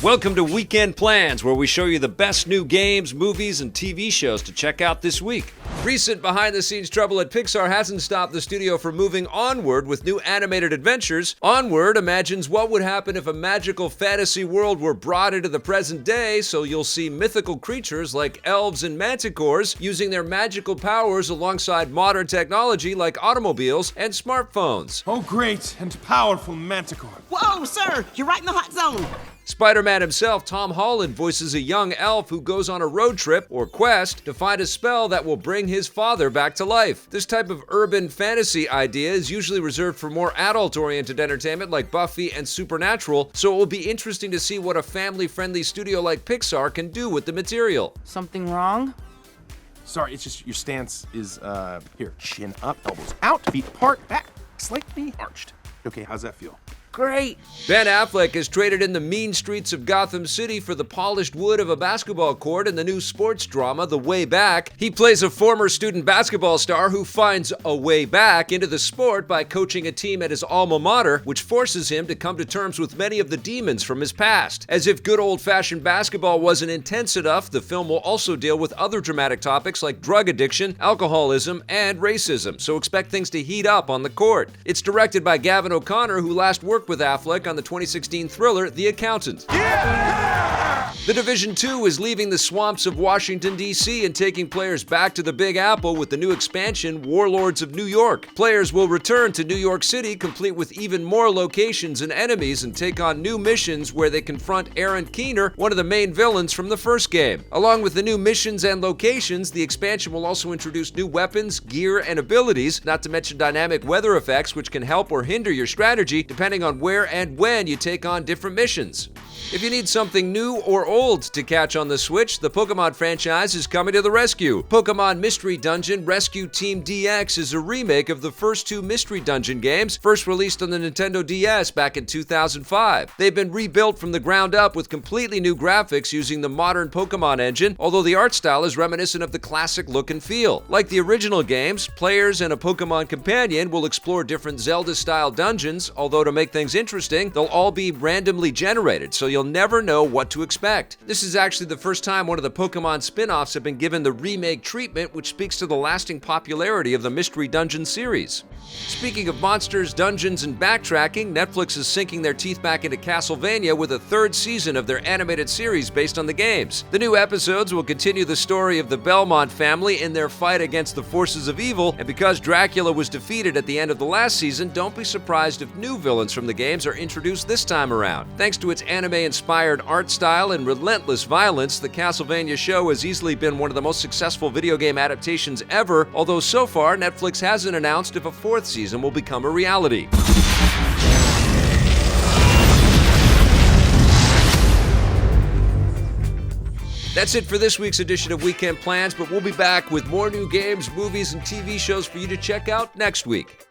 Welcome to Weekend Plans, where we show you the best new games, movies, and TV shows to check out this week. Recent behind-the-scenes trouble at Pixar hasn't stopped the studio from moving onward with new animated adventures. Onward imagines what would happen if a magical fantasy world were brought into the present day, so you'll see mythical creatures like elves and manticores using their magical powers alongside modern technology like automobiles and smartphones. Oh, great and powerful manticore. Whoa, sir! You're right in the hot zone! Spider-Man himself, Tom Holland, voices a young elf who goes on a road trip, or quest, to find a spell that will bring his father back to life. This type of urban fantasy idea is usually reserved for more adult-oriented entertainment like Buffy and Supernatural, so it will be interesting to see what a family-friendly studio like Pixar can do with the material. Something wrong? Sorry, it's just your stance is, here, chin up, elbows out, feet apart, back slightly arched. Okay, how's that feel? Great! Ben Affleck is traded in the mean streets of Gotham City for the polished wood of a basketball court in the new sports drama, The Way Back. He plays a former student basketball star who finds a way back into the sport by coaching a team at his alma mater, which forces him to come to terms with many of the demons from his past. As if good old-fashioned basketball wasn't intense enough, the film will also deal with other dramatic topics like drug addiction, alcoholism, and racism, so expect things to heat up on the court. It's directed by Gavin O'Connor, who last worked with Affleck on the 2016 thriller The Accountant. The Division 2 is leaving the swamps of Washington, D.C. and taking players back to the Big Apple with the new expansion, Warlords of New York. Players will return to New York City, complete with even more locations and enemies, and take on new missions where they confront Aaron Keener, one of the main villains from the first game. Along with the new missions and locations, the expansion will also introduce new weapons, gear, and abilities, not to mention dynamic weather effects which can help or hinder your strategy depending on where and when you take on different missions. If you need something new or old to catch on the Switch, the Pokemon franchise is coming to the rescue. Pokemon Mystery Dungeon Rescue Team DX is a remake of the first two Mystery Dungeon games, first released on the Nintendo DS back in 2005. They've been rebuilt from the ground up with completely new graphics using the modern Pokemon engine, although the art style is reminiscent of the classic look and feel. Like the original games, players and a Pokemon companion will explore different Zelda-style dungeons, although to make things interesting, they'll all be randomly generated, so you'll never know what to expect. This is actually the first time one of the Pokemon spin-offs have been given the remake treatment, which speaks to the lasting popularity of the Mystery Dungeon series. Speaking of monsters, dungeons, and backtracking, Netflix is sinking their teeth back into Castlevania with a third season of their animated series based on the games. The new episodes will continue the story of the Belmont family in their fight against the forces of evil, and because Dracula was defeated at the end of the last season, don't be surprised if new villains from the games are introduced this time around. Thanks to its anime-inspired art style and relentless violence, the Castlevania show has easily been one of the most successful video game adaptations ever, although so far Netflix hasn't announced if a fourth season will become a reality. That's it for this week's edition of Weekend Plans, but we'll be back with more new games, movies, and TV shows for you to check out next week.